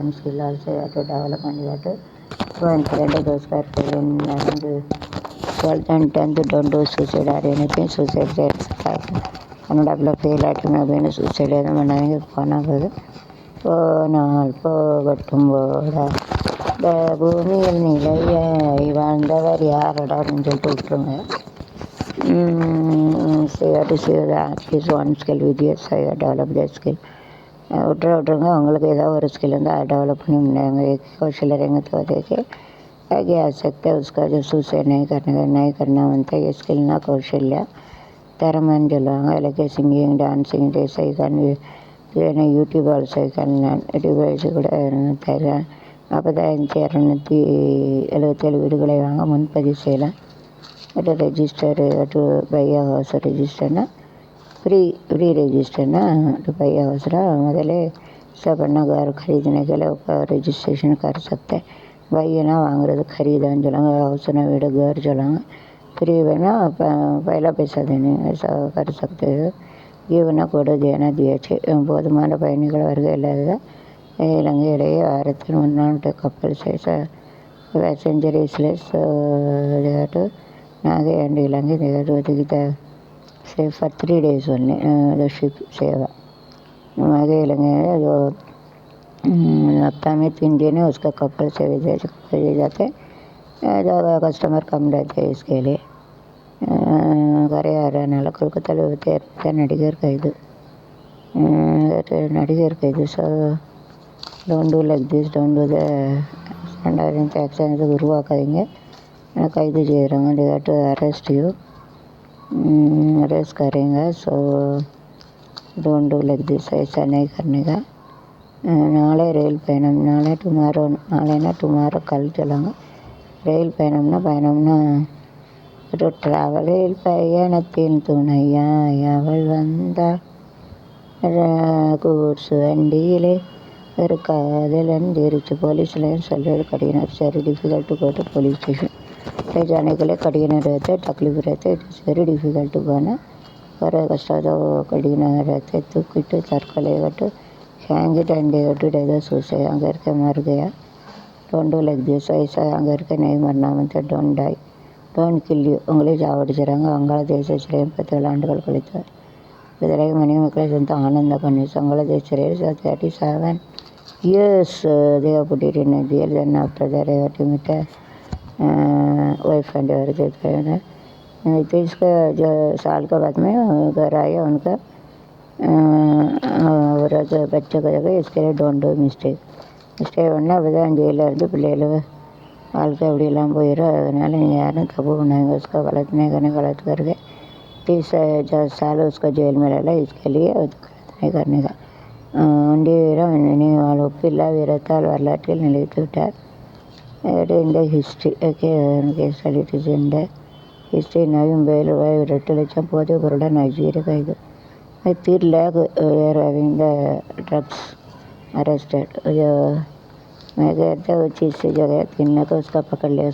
one skill also you have to develop, and you have to go and surrender those who are failing around 12th and 10th. Don't do suicide or anything. Suicide கன்னடாவில் fail ஆகிட்டோம் அப்படின்னு suicide எதுவும் பண்ணாதீங்க. போனால் போகட்டும் போடா இந்த பூமியில் நிலையாய் வாழ்ந்தவர் யாரடா அப்படின்னு சொல்லிட்டு விட்டுருங்க. So you have to see at least one skill with you, so you develop that skill. விட்டுருங்க. உங்களுக்கு ஏதாவது ஒரு स्किल இருந்தால் डेवलप பண்ணி मुझे कौशल रहेंगे तो देखिए आगे आ सकते हैं. उसका जो सुसाइड नहीं करना बनता ये स्किल ना कौशल्य तरमन चलवाएंगे. लाइक सिंगिंग डांसिंग जैसे ही करने यूट्यूब आल्सो यूट्यूब கூட தர 45,277 வீடுகளை வாங்க முன்பதிவு செய்யலாம். ரெஜிஸ்டர் டு பை ஹவுஸ் ரெஜிஸ்டர்னா फ्री रजिस्टरना तो भाई हौसला முதல்ல सब अपना घर खरीदने के लिए रजिस्ट्रेशन कर सकते हैं. भाई है ना वांगरது खरीदान चलाएंगे. हाउस ना வீடு घर चलाएंगे. फ्री है ना पहला पैसा देने ऐसा कर सकते हो. ஜீவனை கூட தேனா தியாச்சு போதுமான பயணிகள் வருகை இல்லாத இலங்கை இடையே வாரத்தில் 1 நாள் கப்பல் சைஸ் பேசஞ்சர் இஸ்லெஸ் நாகை அண்ட் இலங்கை ஒதுக்கிட்ட say for 3 days only the ship सेवा आगे लेंगे. जो हफ्ता में 3 दिन है उसका कपल से भेजे जाते ज़्यादा कस्टमर कम रहते हैं. इसके लिए करें Kolkata नडिगर कैदू so don't do like this, don't do the standard action உருவாக்காதீங்க. கைது செய்கிறாங்க. they have to arrest you, arrest करेंगे. So don't do like this. ऐसा नहीं करने का. நாளை ரயில் பயணம் நாளைனா டுமாரோ கல் சொல்லுவாங்க. ரயில் பயணம்னா ஒரு ட்ராவலில் பயணத்தின் துணையா அவள் வந்தாள் கூட்ஸ் வண்டியிலே ஒரு காதலன் தெரிச்சு. போலீஸ்லேயும் சொல்கிறது कठिन sir difficult to go to police station. जाने के लिए कठिन रहते तकलीफ रहते. It is very difficult to go ना और कष्ट जो कठिन रहते तो किट सर्कलेगट हैंग इट एंड डेदो सूसे अगर के मर गया. Don't do like this. ऐसा अगर के नहीं मरना मतलब don't die don't kill you. உங்களே சாவடிச்சிடறாங்க. வங்காளதேச சிறையில் 10 ஆண்டுகள் கழித்தார். விடுதலை மணிமக்களை சொந்த ஆனந்த கண்ணி வங்காளதேச சிறையில் 37 years they have put it in a jail. Then after that they have to meet wife and इसका जो साल के बाद में घर आया उनका और बच्चे को जगह. इसके लिए डोंट डू मिस्टेक பண்ணால் அப்போ தான் ஜெயிலில் இருந்து பிள்ளைகள் வாழ்க்கை அப்படியெல்லாம் போயிடும். அதனால் நீங்கள் யாரும் தப்பு பண்ணாங்க. उसका गलत नहीं करके 30 साल उसका जेल में डाला. इसके लिए गलत नहीं करने का ஒண்டி வீரம் இனி ஒப்பில்லா வீரத்தால் வரலாற்றில் நிலைத்து விட்டார். இந்த ஹிஸ்ட்ரி கேஸ் இட் இஸ் இந்த ஹிஸ்ட்ரி. நவீன் பெயில் 8 லட்சம் போதைப் பொருளுடன் நைஜீரியா கைது. 3 lakh were having the drugs arrested. जो मैं कहता हूँ चीज़ से जो है 3 लाख उसका पकड़ लिया.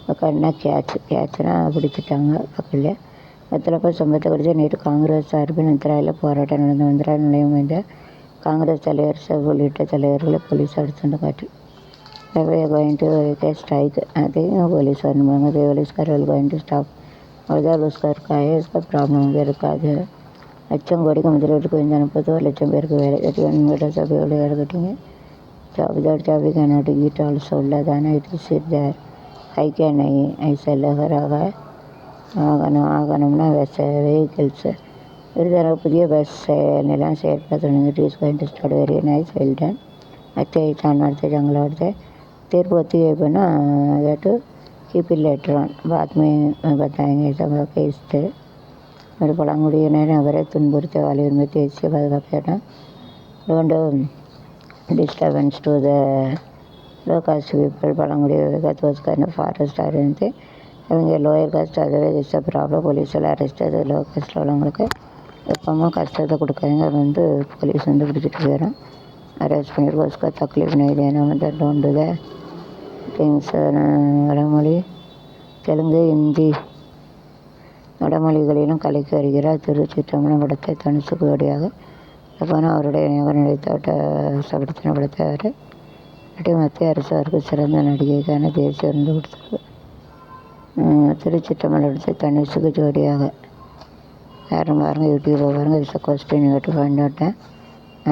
पकड़ना कैचना பிடிச்சிட்டாங்க. பக்கல மத்திலப்ப சம்பத்தை குறித்து நேற்று காங்கிரஸ் சார்பில் மந்திராவில் போராட்டம் நடந்த மந்திராவில் நிலையம் வைத்த காங்கிரஸ் தலைவர் உள்ளிட்ட தலைவர்களை போலீஸ் அடிச்சுட்டு காட்டி we are going to strike. I think police are the police are going to stop और उसका है इसका प्रॉब्लम இருக்காது. லட்சம் கோடிக்கு முதலீட்டு கொஞ்சம் 40 லட்சம் பேருக்கு வேலை கட்டி சபையோடு வேலை கட்டிங்க. चाबी कैनॉट ईट ऑल्सो உள்ளதான இட் இஸ் தேர் கை கேன் ஐசா லகராக ஆகணும்னா வெஹிக்கிள்ஸு ஒரு புதிய பஸ் நிலம் செயற்படுத்தணும். It is going to start very nice well done. अच्छे चाणते जंगलाड़ते तीर्प होती है बना तो कीप इट लेटर ऑन बाद में बताएंगे सब केस थे. मेरे पड़ांगुड़ी ने अवरे तुनबुरते वाले उनमें तेज से बदला don't disturbance to the local people. पड़ांगुड़ी तो उसका फॉरेस्ट ஆரம்பித்து அவங்க லோயர் காஸ்ட் அதுவே இஸ் ப்ராப்ளம். போலீஸில் அரெஸ்ட் அது லோ காஸ்ட் உள்ளவங்களுக்கு எப்பவும் கஷ்டத்தை கொடுக்காங்க. வந்து போலீஸ் வந்து பிடிச்சிட்டு போயிடும். अरेस्ट பண்ணிட்டு उसका तकलीफ नहीं देना मतलब डोंट डू दैट थिंग्स. வடமொழி தெலுங்கு ஹிந்தி வடமொழிகளிலும் கலைக்கு வருகிறார். திருச்சிற்றம்பலம் படத்தை தனுசுக்கு வழியாக சொல்லப்போனால் அவருடைய நடித்தோட்ட சபடத்தின படத்தை அவர் மத்திய அரசு அவருக்கு சிறந்த நடிகைக்கான தேசிய விருது கொடுத்தது. திருச்சிற்றம்பலத்தை தனுஷுக்கு ஜோடியாக யாரும் பாருங்கள், யூடியூப்பில் பாருங்கள். It's a question you to find out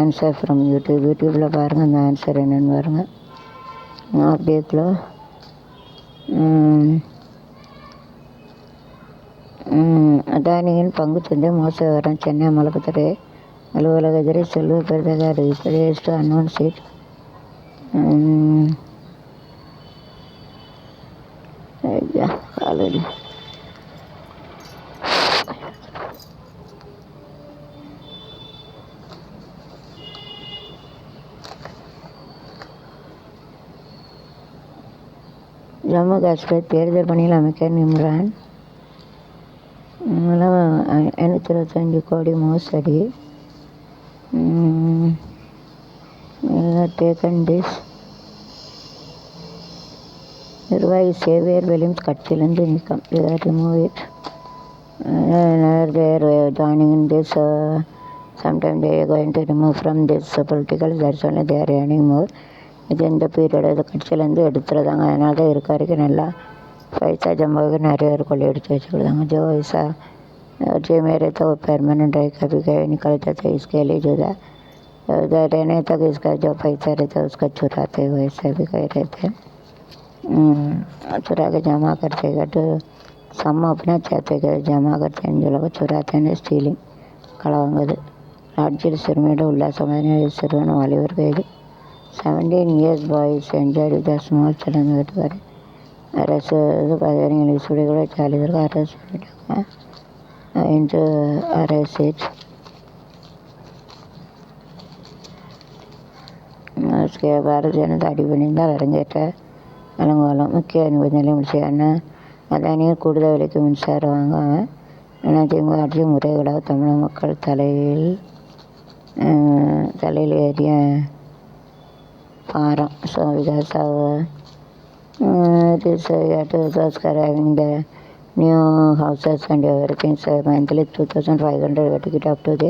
answer from யூடியூப்பில் பாருங்கள், அந்த ஆன்சர் என்னென்னு பாருங்கள். அப்படியேக்குள்ள அதானியின் பங்குச்சந்தை மோச விவரம். சென்னை அமலாக்கத்துறை அலுவலக எதிரே செல்வ பெருதாக அறிவிப்பு அன்னோன் சீட். காலடி ஜம்மு காஷ்மீர் தேர்தல் பணியில் அமைச்சர் இம்ரான் 525 கோடி மோசடி. Taken this. நிர்வாகி சேவியர் வில்லியம்ஸ் கட்சியிலிருந்து நீக்கம். Remove it. Their joining in this. sometime they are going to remove from this political. That's only they are earning more. இது இந்த பீரியட் அது கட்சியிலேருந்து எடுத்துருதாங்க. அதனால தான் இருக்க வரைக்கும் நல்லா பைசா ஜம்பாவுக்கு நிறைய பேர் கொள்ளை எடுத்து வச்சுக்கிடுதாங்க. जो ऐसा जो मेरे तो परमानेंट है, कभी कभी निकलता था इसके लिए जो रहने तक इसका जो पैसा रहता है उसका चुराते हुए ऐसा भी कह रहे थे. चुरा के जमा करते गए तो सम अपना चाहते गए जमा करते हैं, जो लोग चुराते हैं स्टीलिंग களவாங்குது. லாட்ஜில் சிறுமியோட உல்லாசமான சிறுவன் வாலிபர் கைது. 17 years boys enjoyed with a small children. வீட்டுக்கார் அரசு இது 15 வயசுடைய கூட சாலிதருக்கு அரெஸ்ட் பண்ணிட்டாங்க. இன்று அரசு பாரதிய ஜனதா அடிபணிந்தால் அரங்கேற்ற அலங்கோலம். முக்கிய நிபந்தனை முடிச்சாங்கன்னா அதானியில் கூடுதல் விலைக்கு மின்சாரம் வாங்காமல் திமுக ஆட்சி முறைகளாக தமிழக மக்கள் தலையில் ஏறிய பாரம். So because it is you have to having the new houses and everything. So monthly 2,500 you have to get up to the.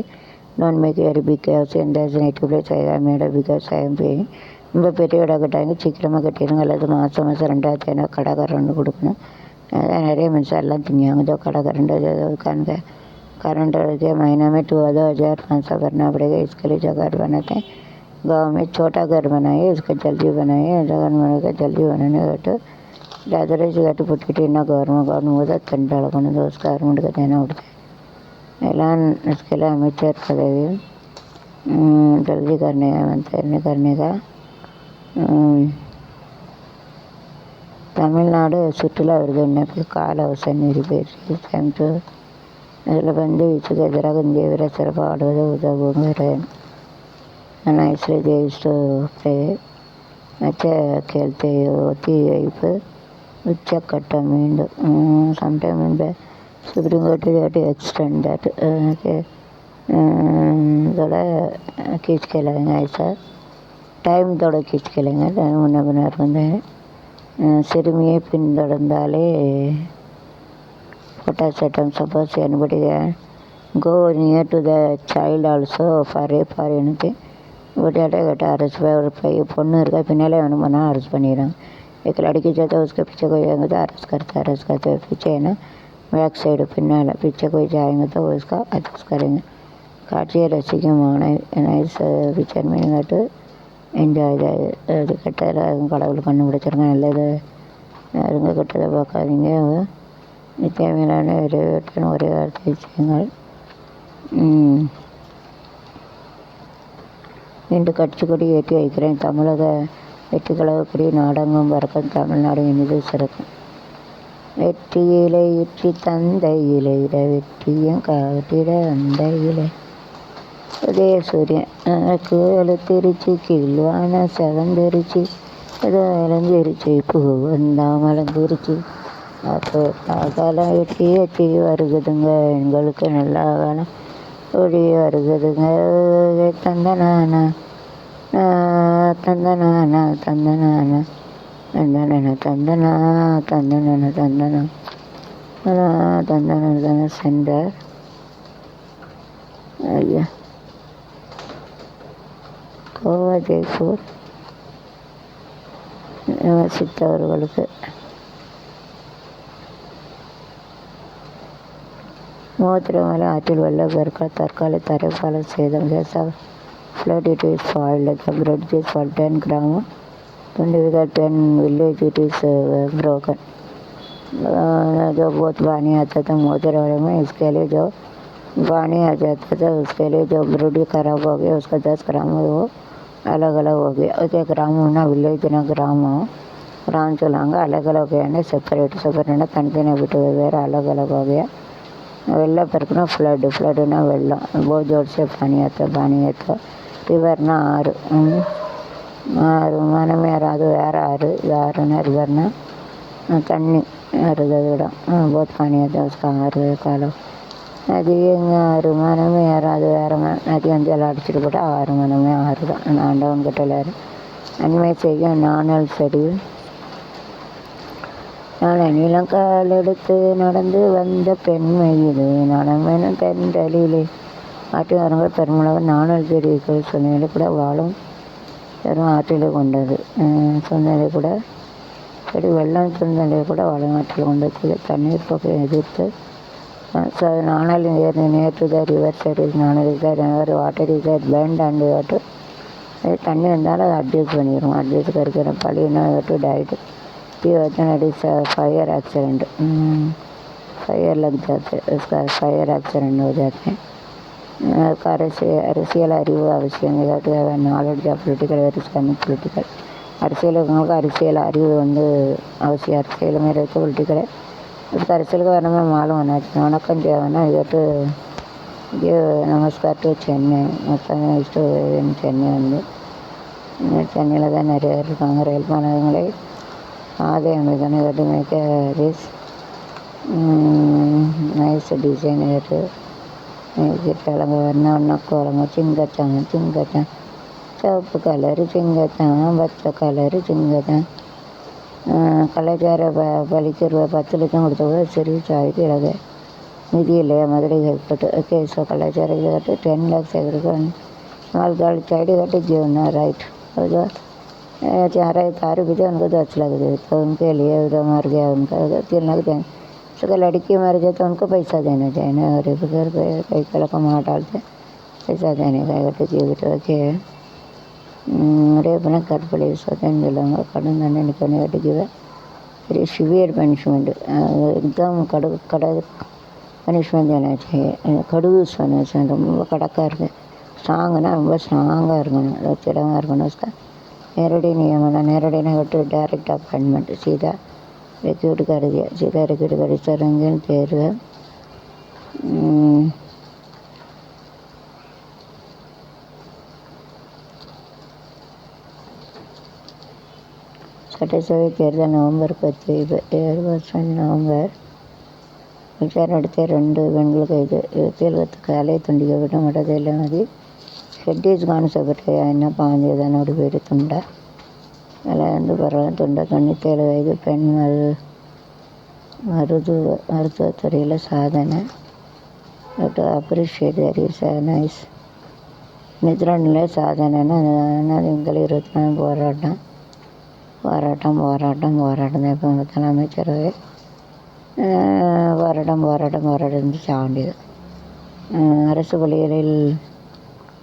Don't make a very big house and there's a native place I have made because I am paying. ரொம்ப பெரிய இடம் கட்டாங்க, சீக்கிரமாக கட்டிடுங்க. அல்லது மாதம் 2,500 கடைக்காரன்னு கொடுக்கணும். அதான் நிறைய மின்சாரெலாம் திங்காங்க. जो कड़ा करंट दुकान का करंट के महीना में 2,500 भरना पड़ेगा. इसके लिए जो घर बनाते हैं गाँव में छोटा घर बनाइए, उसको जल्दी बनाइए. जगह बनाकर जल्दी बनाने गट्టు दादरेज गट्టు पुटकिटिना गवर्नमेंट मुझे कंटाळकोने दोस्त गवर्नमेंट का देना उड़ता है ऐलान. इसके लिए अमित पदवी जल्दी करने का தமிழ்நாடு சுற்றுலா விருது கால அவசர நிறைவேற்றி சென்று அதில் வீச்சுக்கு எதிராக இந்திய வீரர் சிறப்பாக ஆடுவது உதவுகிறேன். நைஸ்லி தேவ்ஸ் டு ப்ளே நச்ச கேள்வி ஒத்தி வைப்பு உச்சக்கட்டம் மீண்டும். சம்டைம் இந்த சுப்ரீம் கோர்ட்டு தேட்டி எக்ஸ்டெண்ட் தட் இதோட खींच के लगेंगे. ऐसा टाइम थोड़ा खींच के लेंगे. முன்ன பின்ன வந்து சிறுமியை பின்தொடர்ந்தாலே போட்டாசட்டம். Suppose anybody go near to the child also for rape or anything விட்டாட்டே கேட்டால் அரெஸ்ட் ஒரு பொண்ணு இருக்கா பின்னாலே வேணும் பண்ணால் அரெஸ்ட் பண்ணிடுறாங்க. एक लड़की जो था उसके पीछे कोई जाएंगे तो अरेस्ट करते पीछे है ना बैक साइड पिन्ना पीछे कोई जाएंगे तो उसका अरेस्ट करेंगे. காட்சியை ரசிக்குமான நைஸ் பிக்சர் மீனிங் கேட்டு என்ஜாய் இது கெட்டதில் கடவுள் கண்டுபிடிச்சிருங்க. நல்லது யாருங்க கெட்டதை பார்க்காதீங்க. நித்தியமையிலான நிறைவேற்றின ஒரே வார்த்தை செய்யுங்கள். இன்று கட்சி கொடி ஏற்றி வைக்கிறேன். தமிழக வெற்றிக்கழக கொடி நாடகம் பறக்கும். தமிழ்நாடு இனிது சிறக்கும். வெற்றியிலை இற்றி தந்தையிலை வெற்றியும் காட்டிட அந்தையிலை உதய சூரியன் கோல திருச்சி கீழ்வான செவந்திருச்சி ஏதோ இளந்திருச்சி பூ வந்தாமலந்திருச்சி அப்போ காலம் வெட்டி வெட்டி வருகுதுங்க. எங்களுக்கு நல்லா காலம் ஒடி வருகுதுங்க. தந்தனானா தந்தனானா தந்தனானா தந்தன தந்தனா தந்தன தந்தனா தந்தன தந்தன சென்றார். ஐயா கோவா ஜெய்ப்பூர் விமர்சித்தவர்களுக்கு மூவத்திருமலை ஆற்றில் வெள்ளப்பெருக்கால் தற்காலிக தரைப்பாலம் சேதம். Flood it is spoiled. The bridge is for 10 gram. 20 with 10 village it is broken. जो बहुत पानी आता था मोतिहारी में, इसके लिए जो पानी आ जाता था उसके लिए जो ब्रिज खराब हो गया उसका 10 ग्राम वो अलग अलग हो गया. ओके ग्राम ना विलेज ना ग्राम சொல்லுவாங்க. अलग अलग हो गया செப்பரேட் தனித்தனியாக விட்டு வேறு अलग अलग हो गया. வெள்ளப்பெருக்குனா ஃப்ளட்டுனா வெள்ளம். बहुत जोर से पानी आता. ரிவர்னா ஆறு. ஆறு மனமே அது வேறு ஆறு. இது ஆறுனா ரிவர்னா தண்ணி வருது இடம். बहुत पानी आता उसका ஆறு காலம். நதி எங்கே ஆறு மனமே அது வேறு நதி அஞ்சல் அடிச்சுட்டு போட்டால் ஆறு மனமே ஆறு தான். ஆண்டவன் கிட்ட எல்லாரும் நன்மை செய்ய நாணல் செடி. நாளை நிலங்கால் எடுத்து நடந்து வந்த பெண்மை இது நலமெனும் தென்றலிலே ஆற்று வரங்கள் பெருமளவு நாணல் செடிகள் சூழ்நிலை கூட வாழும் பெரும் ஆற்றிலே கொண்டது. சூழ்நிலை கூட செடி வெள்ளம் சூழ்நிலை கூட வாழும் ஆற்றில் கொண்டது. தண்ணீர் போக்கை எதிர்த்து நாணல் நேற்று த ரிவர் சைடு நாணல் river water is bent and water. தண்ணி இருந்தாலும் அதை அட்ஜஸ்ட் பண்ணிடும். அட்ஜஸ்ட் இருக்கிற பழினா வாட்டர் டைட்டு वचन फायर एक्सीडेंट. फायर लग जाते उसका फायर एक्सीडेंट हो जाते हैं. அரசியல் அறிவு அவசியம். நாலேஜ் ஆஃப் பொலிட்டிக்கல் பொலிட்டிக்கல் அரசியலுக்கு அரசியல் அறிவு அவசியம். அரசியல் மாரி இருக்க பொலிட்டிக்கல் उसका அரசியலுக்கு வரமே மாலும் வந்தாச்சு. வணக்கம் தேவைன்னா இதற்கு நமஸ்கார் டு சென்னை. மொத்தம் சென்னை சென்னையில் தான் நிறைய இருக்காங்க. ரயில் மாநகரங்களை ஆதாயம் இதனை மேக்க திஸ் நைஸ் டிசைனர் கிழங்கு வண்ணம் சிங்கச்சான் சிவப்பு கலரு சிங்கச்சான் பச்சை கலரு சிங்கச்சான். கலாச்சார பலிக்கு 10 லட்சம் கொடுத்தவங்க சிறு சாய்க்கு இலகை நிதி இல்லையா மதுரை கட்டு கேஸ் கலாச்சார இது கட்டு 10 lakhs எங்களுக்கு 4 गाड़ी साइड कटे जीवन राइट. तार भी थे उनको तो अच्छा लगता है. तो उनके लिए उधर मर गया उनका 3 लाख दें. उसका लड़की मर गया तो उनको पैसा देना चाहिए ना. और घर पे कई कल का मार डालते पैसा देने का कटे जीवित रखे రేపున కట్టుబడి స్వతంత్రంగా కడుగు నన్ను ఎన్నుకొని అడిగివే వెరీ సిवियर पनिशमेंट एकदम कड़क पनिशमेंट देना चाहिए. கடுகு பனிஷ்மெண்ட் ரொம்ப கடக்காக இருக்குது. ஸ்ட்ராங்குனா ரொம்ப ஸ்ட்ராங்காக இருக்கணும். திடமாக இருக்கணும். उसका நேரடி நியமனம் நேரடியான விட்டு டைரக்ட் அப்பாயின்மெண்ட் सीधा रिक्रूट कर दिया. सीधा रिक्रूट कर रंगीन தேர்வு. சட்டசபை தேர்தல் நவம்பர் 10 நவம்பர். விசாரணை நடத்திய 2 பெண்கள் கைது. 27 காலை துண்டிக்கப்பட்ட மட்டத்தில் மதி ஷெட்டீஸ் கான்செப்ட் என்ன பாஞ்சதனோடு பேர் துண்டா அதில் பரவாயில்ல துண்டா. 97 வயது பெண் மருத்துவத்துறையில் சாதனை. Appreciate very nice. நிதிரநிலை சாதனைன்னா எங்கள் 24 போராட்டம் தான். இப்போ பார்த்தாலும் அமைச்சரவை போராட்டம் சாண்டியது. அரசு பள்ளிகளில்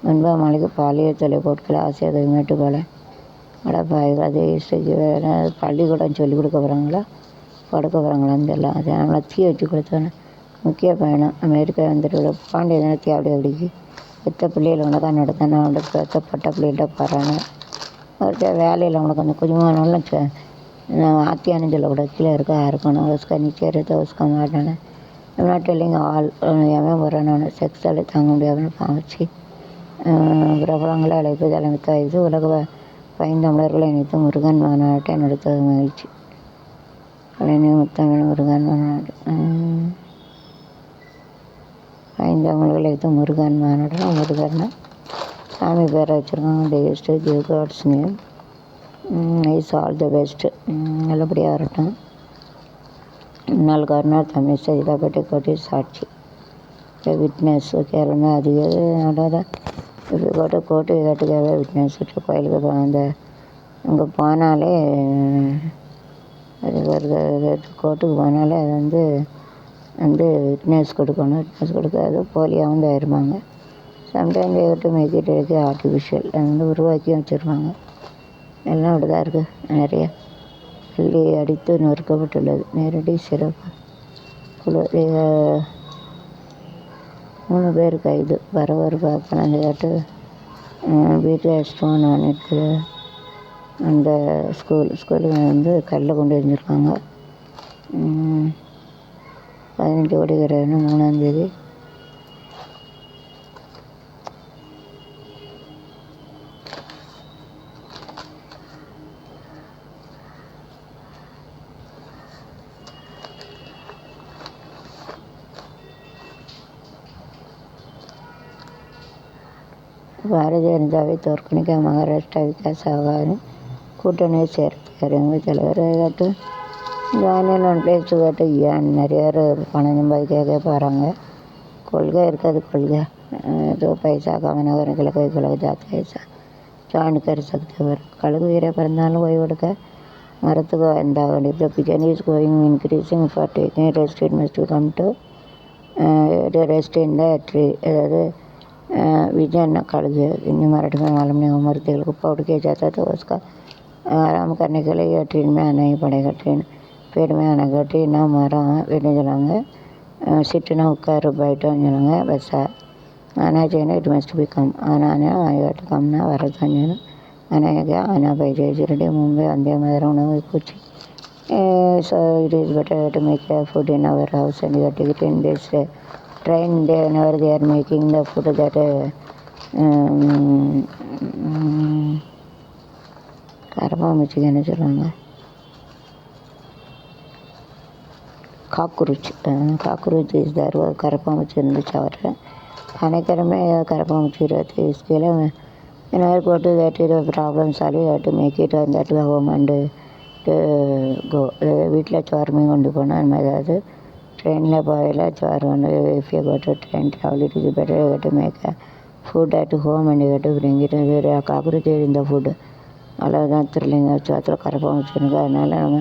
9 மணிக்கு பாலியல் தொலைபோட்கள் ஆசிரியர் மேட்டுக்கொலை அடப்பாய்கள். அதே இஷ்டத்துக்கு வேறு பள்ளிக்கூடம் சொல்லிக் கொடுக்க போகிறாங்களான்னு தெரியல. அதை நம்மளை தீ வச்சு கொடுத்தோன்னே முக்கிய பயணம் அமெரிக்கா வந்துட்டு பாண்டிய தினத்தி அப்படிக்கு பெத்த பிள்ளைகள் உனக்கா நடத்தானே அவனுக்கு பெத்தப்பட்ட பிள்ளைகிட்ட போகிறானே ஒருத்த வேலையில் அவனுக்கு அந்த கொஞ்சமானாலும் ஆத்தியானு சொல்லக்கூடாது. கீழே இருக்கணும். उसका नीचे रहता उसका मारना. I'm not telling all. எவன் போகிறானு செக்ஸால் தாங்க முடியாதுன்னு பாவச்சு பிரபலங்களை அழைப்பு தலைமைத்த வயது உலக பைந்தமிழர்களை இணைத்து முருகன் மாநாட்டை நடத்த மகிழ்ச்சி. கலைஞர் முத்தமிழ் முருகன் மாநாடு. பைந்தமிழர்களை வைத்து முருகன் மாநாடுனா முருகன்னா சாமி பேரை வச்சுருக்காங்க. Taste give god's name. Is all the best. நல்லபடியாக வரட்டும். முன்னாள் கவர்னர் தமிழிசை சைதாப்பேட்டை கோர்ட்டில் சாட்சி விட்னஸ். கேரளமே அதிக இப்போ கோர்ட்டு கேட்டுக்காகவே விட்னஸ் கோயிலுக்கு அந்த அங்கே போனாலே அது ஒரு கோர்ட்டுக்கு போனாலே அது வந்து விட்னஸ் கொடுக்கணும். விட்னஸ் கொடுக்காது போலியாகவும் தயாரிப்பாங்க. Sometime they do make it இருக்கு ஆர்டிஃபிஷியல் உருவாக்கியும் வச்சுருப்பாங்க. எல்லாம் அப்படி தான் இருக்குது. நிறைய அள்ளி அடித்து நொறுக்கப்பட்டுள்ளது. நேரடி சிறப்பு குழு 3 பேர் கைது. பரபரப்பு குழந்தையாட்டு வீட்டில் ஸ்டோன் பண்ணிட்டு அந்த ஸ்கூலுக்கு கல்லை கொண்டு வந்துருக்காங்க. 15 கோடி கிடையாது 3ஆம் தேதி. பாரதிய ஜனதாவை தோற்கடிக்க மகாராஷ்டிரா விகாஸ் ஆகாது கூட்டணியை சேர்த்தார் எங்கள் தலைவர். கேட்டு ஜாயினில் ஒன் பிளேஸ் கேட்டு ஏன் நிறைய பேர் பணம் சம்பாதிக்க போகிறாங்க. கொள்கை இருக்காது. கொள்கை जो पैसा कमाना करने के लिए कोई गलत जाता है ऐसा ज्वाइन कर सकते हैं. कड़क वीर पिறந்தாலும் ஓய்வு எடுக்க மரத்துக்கு வந்தாங்க. If the pigeon is going increasing for taking rest it must come to rest in the tree. अதாவது विजन कड़क हिंदी मराठी में मालूम नहीं. उम्र तेल को पाउड किया जाता है तो उसका आराम करने के लिए यह ट्रेन में आना ही पड़ेगा. ट्रेन पेड़ में आना का ट्रेन ना मारा वेटने चलाएंगे सिटना उक्कार बैठ चलाएंगे बस आना चाहिए. इट मस्ट बी कम आना आने कम ना वरदान आना आना पाहिजे. शिर्डी मुंबई वंदे मातरम उन्हें कुछ so it is better to make a food in our house and you have to get in this train day whenever they are making the food that கரப்பாம்பூச்சி என்ன சொல்லுவாங்க காக்ரோச் இஸ் தர். கரப்பாம்பூச்சி இருந்துச்சு அவர் அனைக்கருமே கரப்பாம்பூச்சி 25 kilo. whenever go to that problem solve you have to make it on that home and go. வீட்டில் சோறுமே கொண்டு போனால் அந்த மாதிரி ஏதாவது ட்ரெயினில் போகல சோறு கொண்டு if you go to train travel it is better you have to make a food at home and you have to bring it. Cockroach இந்த ஃபுட்டு அவ்வளோதான் த்ரில்லிங்க. சோத்தில் கரப்பாம்பூச்சி இருக்குது. அதனால் நம்ம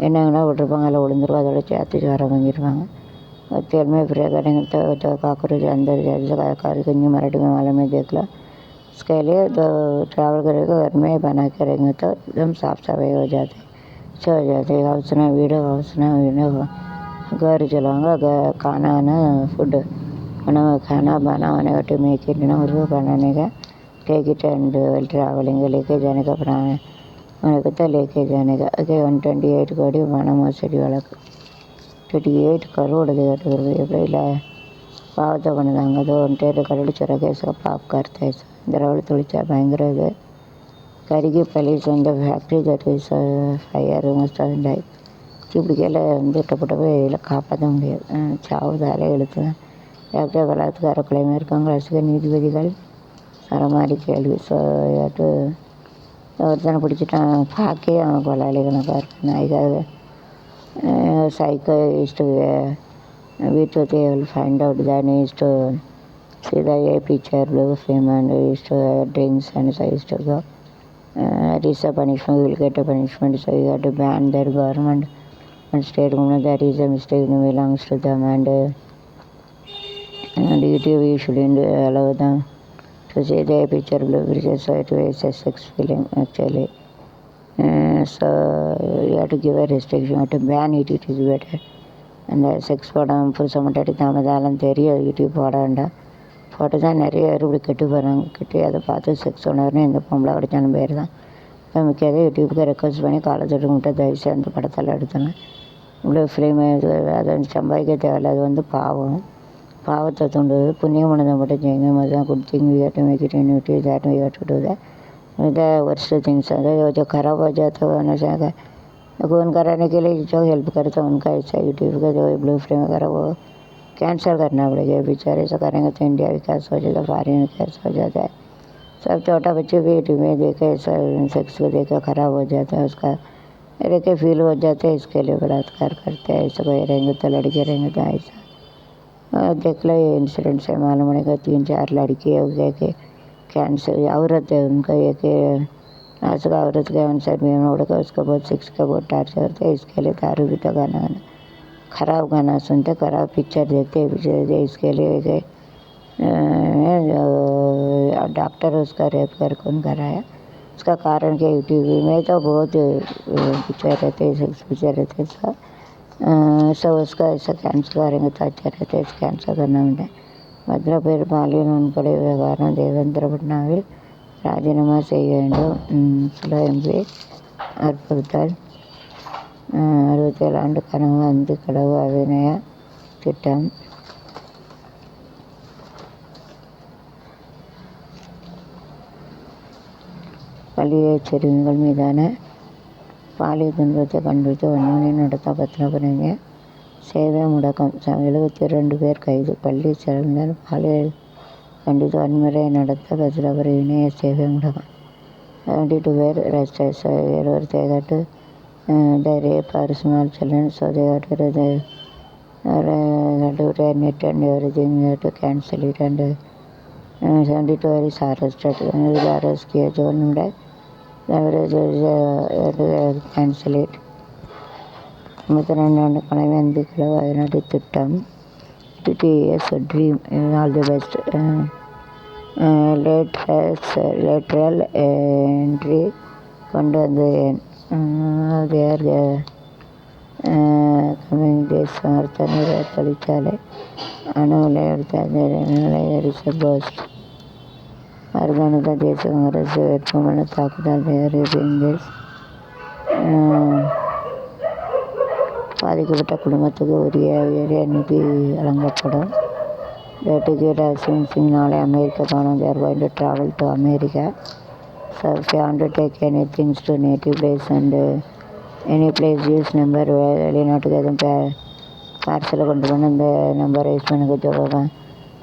என்னங்கன்னா விட்டுருப்பாங்க அதில் விழுந்துருவோம். அதோட சேர்த்து சோறை வாங்கிடுவாங்க. तेलमे फ्राई करेंगे तो काकरोच अंदर जाते कहीं मराठी में मालूम नहीं देख लो. इसके लिए तो ट्रैवल करेंगे घर में बना के रहेंगे तो एकदम साफ सफाई हो जाते अच्छा हो जाते. हाउस ना वीडियो घर चलाऊँगा खाना ना फूड खाना बनाने का मेक इट ना उसको बनाने का टेक इट एंड ट्रैवलिंग लेके जाने का बनाने तो लेके जाने का. 128 कोटी बना मोसड़ी वाला 28 करोड़ எப்படி இல்லை பாவத்தை பண்ணுதாங்க. அது 1 கரோடு சிற கேஸாக பாப் करते இந்த ரவல் தொழிற்சா பயங்கர இது கருகி பலீஸ் இந்த factory that is fire must die. இப்படி கீழே திட்டப்பட்ட போய் இதில் காப்பாற்ற முடியாது. சாவுதாலே எழுத்து தான் ஃபேக்ட்ரி பலாத்துக்கார கிளைமே இருக்காங்க. ரசிக நீதிபதிகள் சரமாரி கேள்வி. ஸோ ஏட்டு ஒருத்தனை பிடிச்சிட்டான் பார்க்கே அவன் கொலாளி கணக்காக இருக்கான். அதுக்காக psychiatrist which they will find out that is to see the picture blue film and is to drinks and so is to go it is a punishment. You will get a punishment. So you have to ban their government and state government. That is a mistake that belongs to them and YouTube you shouldn't allow them to see the picture blue bridges. So it is a sex film actually. So you have to give a restriction. You have to ban it. It is better. அந்த sex படம் புதுசாக மட்டும் தாமதாலும் தெரியும். YouTube போட வேண்டாம். போட்டு தான் நிறைய பேர் இப்படி கெட்டு போகிறாங்க. கெட்டு அதை பார்த்து செக்ஸ் ஒன்று இந்த பொம்பளை அடித்தான பேர் தான் மிக்காதே யூடியூப்புக்கு ரெக்வஸ்ட் பண்ணி காலத்தொட்டு முட்டை தயவுசெய்து அந்த படத்தில் எடுத்தாங்க. இவ்வளோ ஃபிலிம் அதை சம்பாதிக்க தேவையில்ல. அது பாவத்தை தூண்டுவது. புண்ணியம் பண்ணதை மட்டும் செய்யுங்க. மாதிரி தான் கொடுத்தீங்க வீட்டு மேய்க்கிட்டு யூடியூப் தேட்டு வீட்டுவிடுவது the worst things जो खराब हो जाता है ना चाहेगा कौन कराने के लिए जो हेल्प करता है उनका ऐसा यूट्यूब का जो ब्लू फ्लेम वगैरह वो कैंसिल करना पड़ेगा. बेचारे ऐसा करेंगे तो इंडिया विकास हो जाता है. फॉरेन विकास हो जाता है. सब छोटा बच्चे भी यूट्यूब में देखे ऐसा सेक्स को देखकर ख़राब हो जाता है. उसका रह के फील हो जाते हैं. इसके लिए बलात्कार करते हैं. ऐसा कोई रहेंगे तो लड़के रहेंगे तो ऐसा देख लो. ये इंसिडेंट से मालूम पड़ेगा 3-4 लड़की हो गए कि कैंसर औरत है उनका एक नाजुक औरत कैंसर बीमार होगा, उसको बहुत 6 का बहुत टार्चर होता है। इसके लिए दारू भी तो गाना खराब गाना सुनते, खराब पिक्चर देखते इसके लिए डॉक्टर उसका रेप कर कौन कराया, उसका कारण क्या यूट्यूब में तो बहुत पिक्चर रहते हैं, सेक्स पिक्चर रहते हैं सब उसका ऐसा कैंसर करेंगे तो अच्छा रहता है। इस कैंसर करना है மதுரை பேர் பாலியல் வன்கொடுமை விவகாரம் தேவேந்திர ஃபட்னாவில் ராஜினாமா செய்ய வேண்டும். சில எம்பி வற்புறுத்தல். 67 ஆண்டு கனவு அந்து கடவு அபிநய திட்டம். பள்ளியை சிறுமிகள் மீதான பாலியல் துன்பத்தை கண்டுபிடித்து வன்முறை நடத்த பத்திரப்படைங்க சேவை முடக்கம். 72 பேர் கைது. பள்ளி சிறுமிகள் பாலியல் கண்டித்து வன்முறை நடத்த பத்திரப்படை இணைய சேவை முடக்கம். 72 பேர் arrested. 7 they got the rape or small children, so they got to net and everything, they had to cancel it, and 72 is arrested. Arrest किया जो उन्होंने cancel it. 32 ஆண்டு கனவு அந்து கடவு வயநாடு திட்டம். 50 years dream. All the best. Lateral entry கொண்டு வந்தேன். தேர் கமிங் டேஸ் சமர்த்த நீர் தொழிற்சாலை அணு நிலைய ரிசர்வ் போஸ்ட் மருதானுக தேசிய காங்கிரஸ் வேட்புமனு தாக்குதல் அரேபியன்ஸ். பாதிக்கப்பட்ட குடும்பத்துக்கு உரிய நிதி வழங்கப்படும். டிக்கெட் சிங் நாளை அமெரிக்கா போனோம். They are going to travel to America. So if you want to take any things to native place and any place use number வெளிநாட்டுக்கு எதுவும் பார்சலை கொண்டு போனால் இந்த நம்பரை யூஸ் பண்ண போவேன்.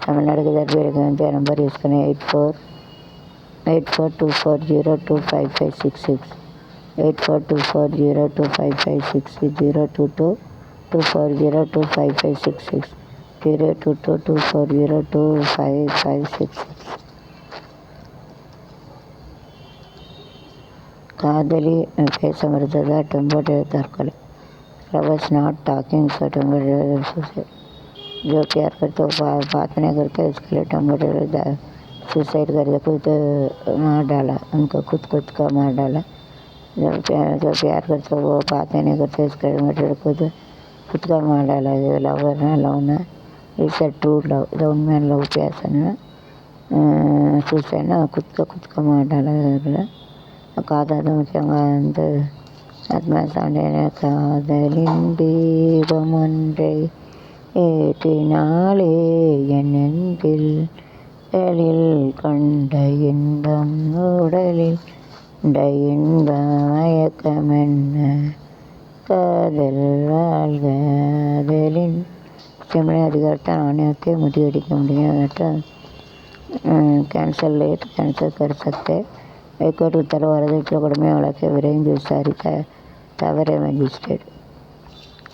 தமிழ்நாடுக்கு தற்பி இருக்க வேண்டிய நம்பர் யூஸ் பண்ணி 8424025566 8424025566 02224025566 02224025566. காதலி பேச மறுத்ததால் டெம்போட்டோ தற்கொலை. रवस नॉट टॉकिंग सो टमाटर सुसाइड. जो प्यार करते हो बात नहीं करते, इसके लिए टमाटर सुसाइड कर दिया, खुद मार डाला, उनको खुद का मार डाला. जो प्यार करते हो वो बातें नहीं करते, इसके लिए टमाटर खुद का मार डाला. ये लवर ना लवना इट्स अ ट्रू लव. இது உண்மையான லவ் பேசணும்னா சூசைட்னா खुद का मार डाला. காதல் முக்கியங்க அந்த ஆத்மா சாண்டன காதலின் தீபம் ஒன்றை ஏற்றினாலே என் நெஞ்சில் கொண்ட இன்பம் உடலில் இன்ப மயக்கம் என்ன காதல் வாழ்க காதலின் தமிழ் அதிகாரத்தை நாணயத்தை முறியடிக்க முடியும். कैंसर लेट कैंसर कर सकते. ஹைகோர்ட் உத்தரவு வரதட்சணை வழக்கை விரைந்து விசாரிக்க தவற மஜிஸ்ட்ரேட்.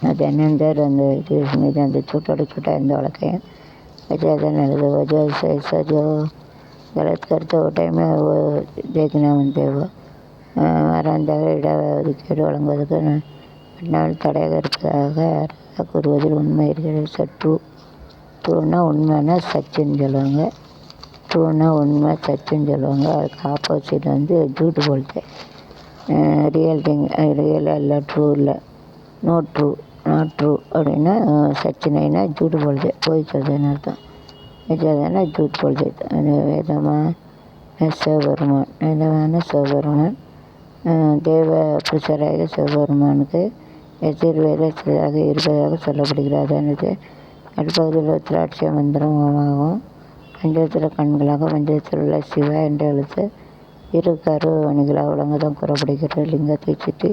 அது என்னென்றார் அந்த கேஸ் மீது அந்த छूटा இந்த வழக்கையும் वजह நல்லது. वजह ऐसा जो गलत करते वो टाइम में वो देखना बनते वो மறந்தால் இடஒதுக்கீடு வழங்குவதற்கு பின்னால் தடையதற்காக கூறுவதில் உண்மை இருக்கிறது. ட்ரூனா உண்மைன்னா சச்சின்னு சொல்லுவாங்க. ட்ரூனா உண்மை சச்சுன்னு சொல்லுவாங்க. அதுக்கு ஆப்போசிட் வந்து ஜூட்டு போல்ட்டு. ரியல் திங் ரியல் இல்லை, ட்ரூ இல்லை, நாட் ட்ரூ அப்படின்னா சச்சினைனா ஜூட்டு போல்ட்டு, போய் சொல்றதுன்னு அர்த்தம். வச்சதுன்னா ஜூட் போல்ட்டு. அது வேதமான சிவபெருமான் தேவ புருஷராக சிவபெருமானுக்கு எதிர்வேத சிலையாக இருப்பதாக சொல்லப்படுகிறது. அது நடுப்பகுதியில் திராட்சை மந்திரமாகவும் பஞ்சத்தில் கண்களாக பஞ்சத்தில் உள்ள சிவா என்ற எழுத்து இரு கரு அணிகளாக விளங்கதான் கூறப்படுகிறது. லிங்கத்தை சுற்றி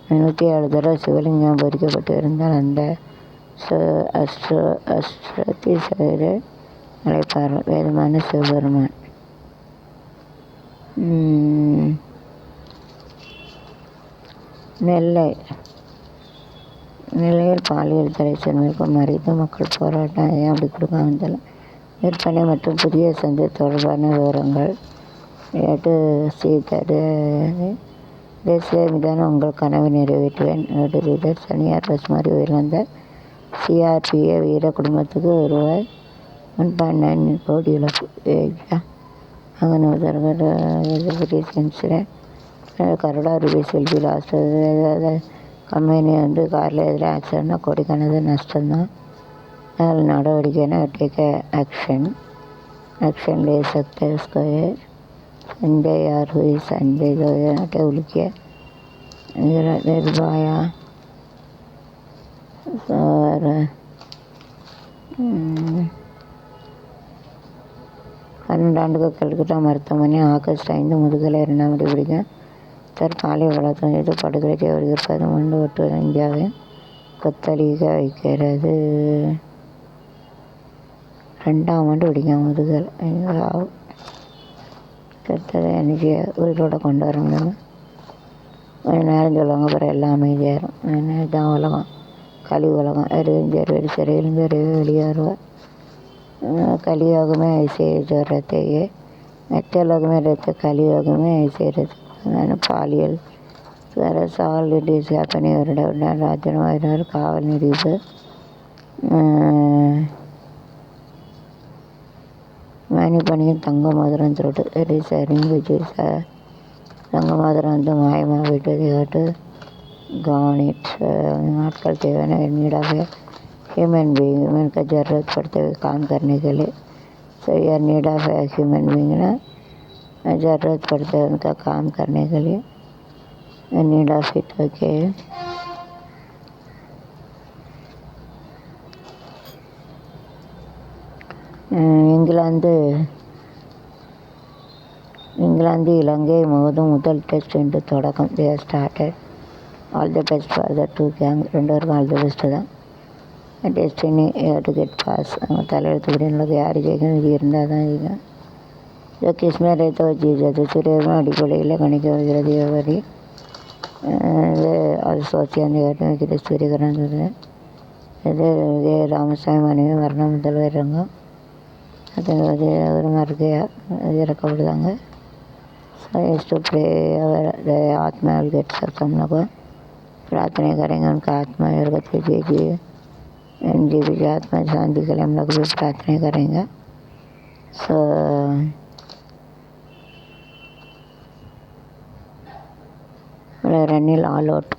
107 தடவை சிவலிங்கம் பொறிக்கப்பட்டு இருந்தால் அந்த அஷ்டதீஸ்வரரை அழைப்பார்கள். வேதமான சிவபெருமான். நெல்லையில் பாலியல் தடை செய்வதற்கு மறைத்து மக்கள் போராட்டம் ஏன் அப்படி கொடுக்காங்கன்னு தெரியல. விற்பனை மற்றும் புதிய சந்தை தொடர்பான விவரங்கள். தேசிய மீதான உங்கள் கனவை நிறைவேற்றுவேன். ரீடர் தனியார் பஸ் மாதிரி உயர்ந்த சிஆர்பிஏ வீர குடும்பத்துக்கு ரூபாய் 1.9 கோடி இழப்பு. கரோடா ருபீஸ் செல்வி லாஸ்ட் கம்பெனி காரில் எதிராக ஆக்சிடென்ட்னா கோடிக்கணது நஷ்டம்தான். அதில் நடவடிக்கைனா டேக் एक्शन ले सकते हैं उसको ये संजय यार हुई संजय जो है उल्किया निर्भया और 12 ஆண்டுகள் கல்கட்டா மருத்துவமனை ஆகஸ்ட் 5 முதுகலை 2ஆம் படிக்க தற்காலிக வளர்த்தம் செய்து படுகொலை செய்வதற்கு 13 ஒட்டு இந்தியாவை கொத்தளிக்க வைக்கிறது. 2ஆம் ஆண்டு படிக்க முதுகல் ஆகும். கெட்டதை அன்றைக்கி உயிரோட கொண்டு வர முடியும். கொஞ்சம் நேரம் சொல்லுவாங்க, அப்புறம் எல்லாம் அமைதியாயிரும். இதுதான் உலகம், கலி உலகம். அறிவிஞ்சர் சிறையிலும் வெளியேறுவார். कलियुग में ऐसे जो रहते ये मध्य लोग में रहते, कलियुग में ऐसे रहते. मैंने पालियल साल डिस happening ராஜ்யமாயினர் காவல் நிதிப்பு மேனி பணியின் தங்க மோதிரம் திருட்டு சரிங் விஜய் தங்க மோதிரம் மாயமாக விட்டது கேட்டு கவனிட் நாட்கள் தேவையான நீடாக ह्यूमन बीइंग का ज़रूरत पड़ते हुए काम करने के लिए. सो यार नीड ऑफ ह्यूमन बीइंग ना ज़रूरत पड़ते है उनका काम करने के लिए. Need of it okay. England Ilangai மோதும் முதல் டெஸ்ட் இன்று தொடக்கம். They started. All the best for the two gang. 2 பேருக்கும் ஆல் தி பெஸ்ட்டு தான். Destiny to get pass. அவங்க தலையெழுத்துப்படினுள்ளது யார் ஜெயிக்கணும், விதி இருந்தால் தான் ஜெயிக்கும். இது கிஸ்மே ரேத்தோ ஜீஜது சிறியமாக அடிப்படையில் கணிக்க வைக்கிறது எவரி இது அது சோசியாந்தி காட்டும் வைக்கிறது சூரியகரன். இது இதே ராமசாமி மனைவி மரண முதல்வர் ரங்கம் அது ஒரு மருகையா இறக்கப்படுதாங்க. ஸோ இஸ் டு ப்ரே அவர் आत्मा विल गेट सब लोग प्रार्थना करेंगे उनका आत्मा वर्गत जी जी भी आत्मा शांति के लिए हम लोग भी प्रार्थना करेंगे. सो रनिल ऑल आउट